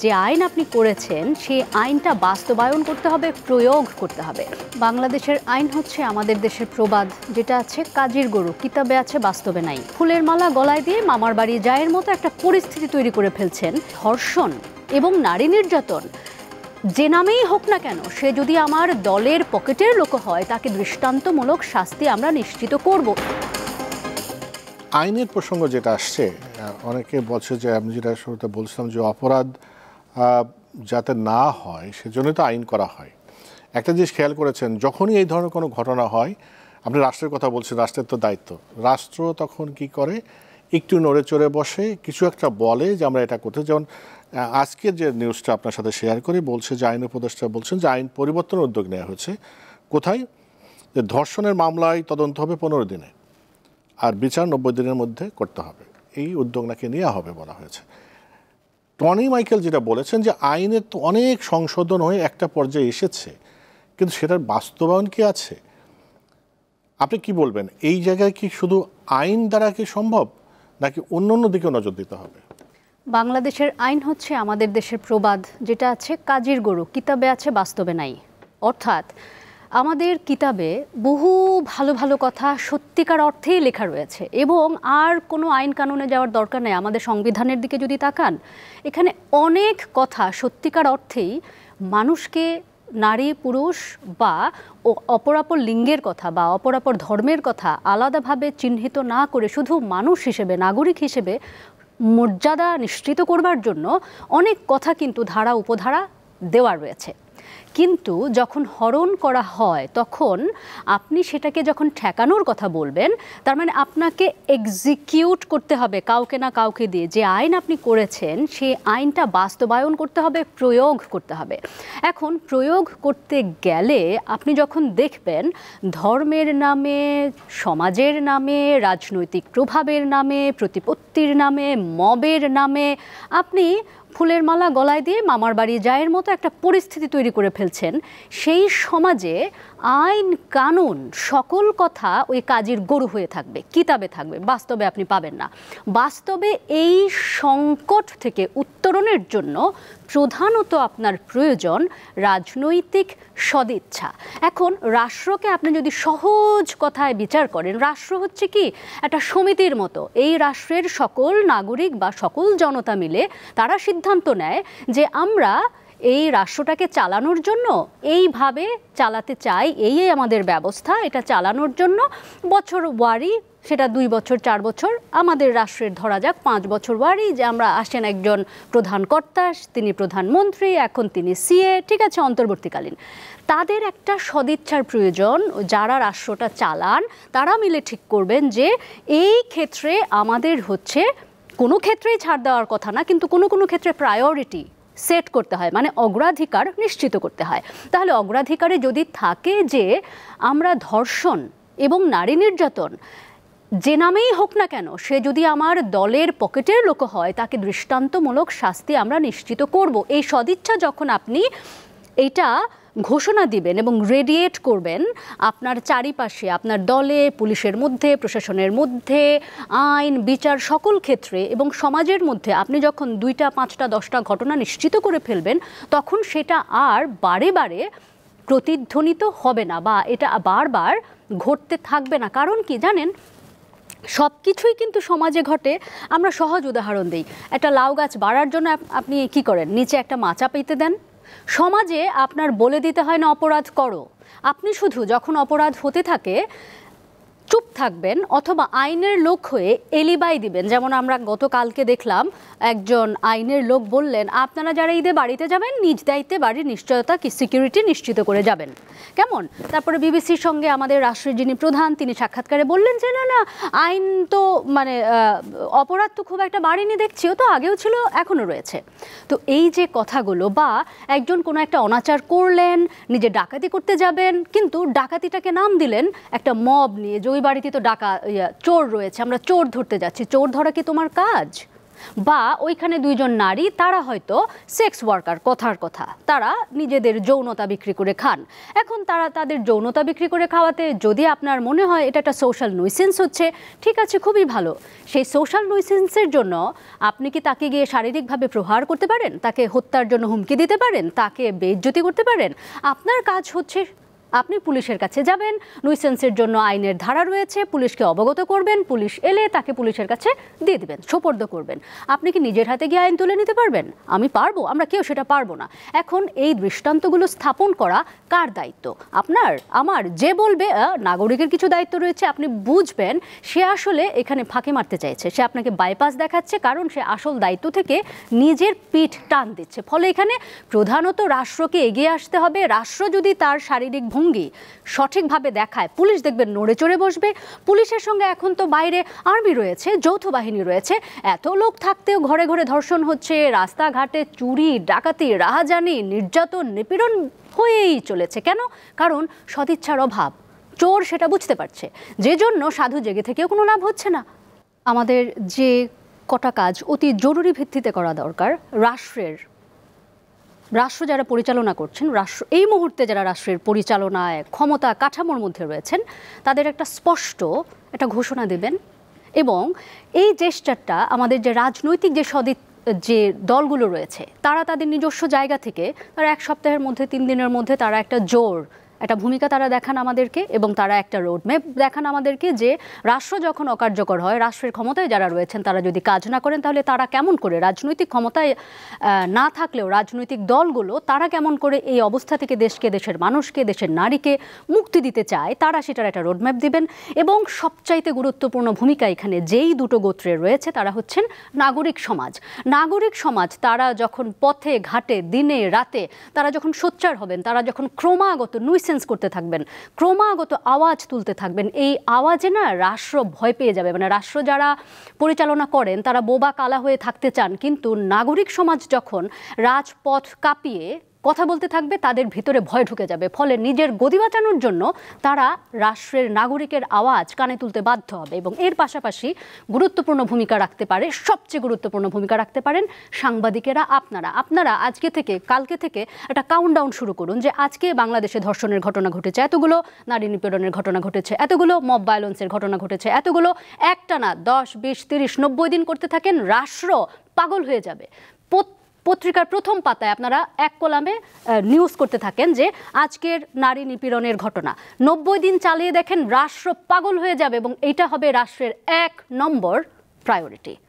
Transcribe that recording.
যে আইন আপনি করেছেন সেই আইনটা বাস্তবায়ন করতে হবে, প্রয়োগ করতে হবে। বাংলাদেশের আইন হচ্ছে আমাদের দেশের প্রবাদ, যেটা আছে কাজীর গরু, কিতাবে আছে বাস্তবে নাই। ফুলের মালা গলায় দিয়ে মামার বাড়ি যায়ের মতো একটা পরিস্থিতি তৈরি করে ফেলছেন। ধর্ষণ এবং নারী নির্যাতন যে নামেই হোক না কেন, সে যদি আমার দলের পকেটের লোক হয়, তাকে দৃষ্টান্তমূলক শাস্তি আমরা নিশ্চিত করব। আইনের প্রসঙ্গ যেটা আসছে, অনেকে বলছে যে আমি যেটা শুরুতে বলছিলাম যে অপরাধ যাতে না হয় সেজন্যই তো আইন করা হয়। একটা জিনিস খেয়াল করেছেন, যখনই এই ধরনের কোনো ঘটনা হয়, আপনি রাষ্ট্রের কথা বলছেন, রাষ্ট্রের তো দায়িত্ব, রাষ্ট্র তখন কি করে, একটু নড়ে চড়ে বসে কিছু একটা বলে যে আমরা এটা করতে। যেমন আজকের যে নিউজটা আপনার সাথে শেয়ার করি, বলছে যে আইন উপদেষ্টা বলছেন যে আইন পরিবর্তনের উদ্যোগ নেওয়া হয়েছে। কোথায়? যে ধর্ষণের মামলায় তদন্ত হবে 15 দিনে, আর বিচার 90 দিনের মধ্যে করতে হবে। এই উদ্যোগ নাকি নেওয়া হবে বলা হয়েছে। টনি মাইকেল যেটা বলেছেন যে আইনের তো অনেক সংশোধন হয়ে একটা পর্যায়ে এসেছে, কিন্তু সেটার বাস্তবায়ন কি আছে? আপনি কি বলবেন, এই জায়গায় কি শুধু আইন দ্বারা কি সম্ভব, নাকি অন্য অন্য দিকেও নজর দিতে হবে? বাংলাদেশের আইন হচ্ছে আমাদের দেশের প্রবাদ, যেটা আছে কাজীর গরু, কিতাবে আছে বাস্তবে নাই। অর্থাৎ আমাদের কিতাবে বহু ভালো ভালো কথা সত্যিকার অর্থেই লেখা রয়েছে, এবং আর কোনো আইন কানুনে যাওয়ার দরকার নেই। আমাদের সংবিধানের দিকে যদি তাকান, এখানে অনেক কথা সত্যিকার অর্থেই মানুষকে নারী পুরুষ বা অপরাপর লিঙ্গের কথা বা অপরাপর ধর্মের কথা আলাদাভাবে চিহ্নিত না করে শুধু মানুষ হিসেবে, নাগরিক হিসেবে মর্যাদা নিশ্চিত করবার জন্য অনেক কথা কিন্তু ধারা উপধারা দেওয়া রয়েছে। কিন্তু যখন হরণ করা হয়, তখন আপনি সেটাকে যখন ঠেকানোর কথা বলবেন, তার মানে আপনাকে এক্সিকিউট করতে হবে কাউকে না কাউকে দিয়ে। যে আইন আপনি করেছেন সেই আইনটা বাস্তবায়ন করতে হবে, প্রয়োগ করতে হবে। এখন প্রয়োগ করতে গেলে আপনি যখন দেখবেন ধর্মের নামে, সমাজের নামে, রাজনৈতিক প্রভাবের নামে, প্রতিপত্তির নামে, মবের নামে আপনি ফুলের মালা গলায় দিয়ে মামার বাড়ি যায়ের মতো একটা পরিস্থিতি তৈরি করে ফেলছেন, সেই সমাজে আইন কানুন সকল কথা ওই কাজীর গরু হয়ে থাকবে, কিতাবে থাকবে, বাস্তবে আপনি পাবেন না। বাস্তবে এই সংকট থেকে উত্তরণের জন্য প্রধানত আপনার প্রয়োজন রাজনৈতিক সদিচ্ছা। এখন রাষ্ট্রকে আপনি যদি সহজ কথায় বিচার করেন, রাষ্ট্র হচ্ছে কি একটা সমিতির মতো। এই রাষ্ট্রের সকল নাগরিক বা সকল জনতা মিলে তারা সিদ্ধান্ত নেয় যে আমরা এই রাষ্ট্রটাকে চালানোর জন্য এইভাবে চালাতে চাই, এই আমাদের ব্যবস্থা, এটা চালানোর জন্য বছর ওয়ারি, সেটা 2 বছর 4 বছর, আমাদের রাষ্ট্রের ধরা যাক 5 বছর ওয়ারি, যে আমরা আসেন একজন প্রধান কর্তা, তিনি প্রধানমন্ত্রী, এখন তিনি সিএ, ঠিক আছে, অন্তর্বর্তীকালীন। তাদের একটা সদিচ্ছার প্রয়োজন। যারা রাষ্ট্রটা চালান তারা মিলে ঠিক করবেন যে এই ক্ষেত্রে আমাদের হচ্ছে, কোনো ক্ষেত্রেই ছাড় দেওয়ার কথা না, কিন্তু কোনো কোনো ক্ষেত্রে প্রায়োরিটি সেট করতে হয়, মানে অগ্রাধিকার নিশ্চিত করতে হয়। তাহলে অগ্রাধিকারে যদি থাকে যে আমরা ধর্ষণ এবং নারী নির্যাতন যে নামেই হোক না কেন, সে যদি আমার দলের পকেটের লোক হয়, তাকে দৃষ্টান্তমূলক শাস্তি আমরা নিশ্চিত করব। এই সদিচ্ছা যখন আপনি এইটা ঘোষণা দিবেন এবং রেডিয়েট করবেন আপনার চারিপাশে, আপনার দলে, পুলিশের মধ্যে, প্রশাসনের মধ্যে, আইন বিচার সকল ক্ষেত্রে এবং সমাজের মধ্যে, আপনি যখন 2টা 5টা 10টা ঘটনা নিশ্চিত করে ফেলবেন, তখন সেটা আর বারে বারে প্রতিধ্বনিত হবে না বা এটা বারবার ঘটতে থাকবে না। কারণ কি জানেন, সব কিছুই কিন্তু সমাজে ঘটে। আমরা সহজ উদাহরণ দিই, একটা লাউ গাছ বাড়ার জন্য আপনি কি করেন, নিচে একটা মাচা পেতে দেন। সমাজে আপনার বলে দিতে হয় না অপরাধ করো, আপনি শুধু যখন অপরাধ হতে থাকে চুপ থাকবেন অথবা আইনের লোক হয়ে এলিবাই দিবেন। যেমন আমরা গতকালকে দেখলাম একজন আইনের লোক বললেন, আপনারা যারা ঈদে বাড়িতে যাবেন নিজ দায়িত্বে বাড়ির নিশ্চয়তা কি সিকিউরিটি নিশ্চিত করে যাবেন। কেমন? তারপরে বিবিসির সঙ্গে আমাদের রাষ্ট্রের যিনি প্রধান, তিনি সাক্ষাৎকারে বললেন যে না না, আইন তো মানে অপরাধ তো খুব একটা বাড়েনি দেখছি, ও তো আগেও ছিল এখনও রয়েছে। তো এই যে কথাগুলো, বা একজন কোনো একটা অনাচার করলেন, নিজে ডাকাতি করতে যাবেন, কিন্তু ডাকাতিটাকে নাম দিলেন একটা মব নিয়ে, যে ওই বাড়িতে তো চোর রয়েছে, আমরা চোর ধরতে যাচ্ছি। চোর ধরা কি তোমার কাজ? বা ওইখানে দুইজন নারী তারা হয়তো সেক্স ওয়ার্কার, কথার কথা তারা নিজেদের যৌনতা বিক্রি করে খান। এখন তারা তাদের যৌনতা বিক্রি করে খাওয়াতে যদি আপনার মনে হয় এটা একটা সোশ্যাল নুইসেন্স হচ্ছে, ঠিক আছে, খুবই ভালো। সেই সোশ্যাল নুইসেন্সের জন্য আপনি কি তাকে গিয়ে শারীরিকভাবে প্রহার করতে পারেন, তাকে হত্যার জন্য হুমকি দিতে পারেন, তাকে বেইজ্জতি করতে পারেন? আপনার কাজ হচ্ছে আপনি পুলিশের কাছে যাবেন, নুইসেন্সের জন্য আইনের ধারা রয়েছে, পুলিশকে অবগত করবেন, পুলিশ এলে তাকে পুলিশের কাছে দিয়ে দিবেন, সোপর্দ করবেন। আপনি কি নিজের হাতে গিয়ে আইন তুলে নিতে পারবেন? আমি পারবো? আমরা কেউ সেটা পারবো না। এখন এই দৃষ্টান্তগুলো স্থাপন করা কার দায়িত্ব? আপনার, আমার? যে বলবে নাগরিকের কিছু দায়িত্ব রয়েছে, আপনি বুঝবেন সে আসলে এখানে ফাঁকি মারতে চাইছে, সে আপনাকে বাইপাস দেখাচ্ছে, কারণ সে আসল দায়িত্ব থেকে নিজের পিঠ টান দিচ্ছে। ফলে এখানে প্রধানত রাষ্ট্রকে এগিয়ে আসতে হবে। রাষ্ট্র যদি তার শারীরিক ভঙ্গি সঠিকভাবে দেখায়, পুলিশ দেখবেন নড়ে চড়ে বসবে। পুলিশের সঙ্গে এখন তো বাইরে আর্মি রয়েছে, যৌথ বাহিনী রয়েছে। এত লোক থাকতেও ঘরে ঘরে ধর্ষণ হচ্ছে, রাস্তাঘাটে চুরি, ডাকাতি, রাহাজানি, নির্যাতন, নিপীড়ন হয়েই চলেছে। কেন? কারণ সদিচ্ছার অভাব। চোর সেটা বুঝতে পারছে, যে জন্য সাধু জেগে থেকেও কোনো লাভ হচ্ছে না। আমাদের যে কটা কাজ অতি জরুরি ভিত্তিতে করা দরকার, রাষ্ট্র যারা পরিচালনা করছেন, রাষ্ট্র এই মুহূর্তে যারা রাষ্ট্রের পরিচালনায় ক্ষমতা কাঠামোর মধ্যে রয়েছেন, তাদের একটা স্পষ্ট একটা ঘোষণা দেবেন। এবং এই চেষ্টাটা আমাদের যে রাজনৈতিক যে দলগুলো রয়েছে, তারা তাদের নিজস্ব জায়গা থেকে তারা 1 সপ্তাহের মধ্যে, 3 দিনের মধ্যে তারা একটা ভূমিকা তারা দেখান আমাদেরকে, এবং তারা একটা রোডম্যাপ দেখান আমাদেরকে যে রাষ্ট্র যখন অকার্যকর হয়, রাষ্ট্রের ক্ষমতায় যারা রয়েছেন তারা যদি কাজ না করেন, তাহলে তারা কেমন করে, রাজনৈতিক ক্ষমতায় না থাকলেও রাজনৈতিক দলগুলো তারা কেমন করে এই অবস্থা থেকে দেশকে, দেশের মানুষকে, দেশের নারীকে মুক্তি দিতে চায়, তারা সেটার একটা রোডম্যাপ দিবেন। এবং সবচাইতে গুরুত্বপূর্ণ ভূমিকা এখানে যেই দুটো গোত্রের রয়েছে, তারা হচ্ছেন নাগরিক সমাজ। নাগরিক সমাজ তারা যখন পথে ঘাটে, দিনে রাতে তারা যখন সোচ্চার হবেন, তারা যখন ক্রমাগত নুইসেন্স করতে থাকবেন, ক্রমাগত আওয়াজ তুলতে থাকবেন, এই আওয়াজে না রাষ্ট্র ভয় পেয়ে যাবে। মানে রাষ্ট্র যারা পরিচালনা করেন তারা বোবা কালা হয়ে থাকতে চান, কিন্তু নাগরিক সমাজ যখন রাজপথ কাঁপিয়ে কথা বলতে থাকবে, তাদের ভিতরে ভয় ঢুকে যাবে। ফলে নিজের গদি বাঁচানোর জন্য তারা রাষ্ট্রের নাগরিকের আওয়াজ কানে তুলতে বাধ্য হবে। এবং এর পাশাপাশি গুরুত্বপূর্ণ ভূমিকা রাখতে পারে, সবচেয়ে গুরুত্বপূর্ণ ভূমিকা রাখতে পারেন সাংবাদিকেরা। আপনারা আজকে থেকে, কালকে থেকে একটা কাউন্টডাউন শুরু করুন যে আজকে বাংলাদেশে ধর্ষণের ঘটনা ঘটেছে, এতগুলো নারী নিপীড়নের ঘটনা ঘটেছে, এতগুলো মব ভায়োলেন্সের ঘটনা ঘটেছে, এতগুলো, একটানা 10, 20, 30, 90 দিন করতে থাকেন, রাষ্ট্র পাগল হয়ে যাবে। পত্রিকার প্রথম পাতায় আপনারা এক কলামে নিউজ করতে থাকেন যে আজকের নারী নিপীড়নের ঘটনা, 90 দিন চালিয়ে দেখেন, রাষ্ট্র পাগল হয়ে যাবে এবং এইটা হবে রাষ্ট্রের 1 নম্বর প্রায়োরিটি।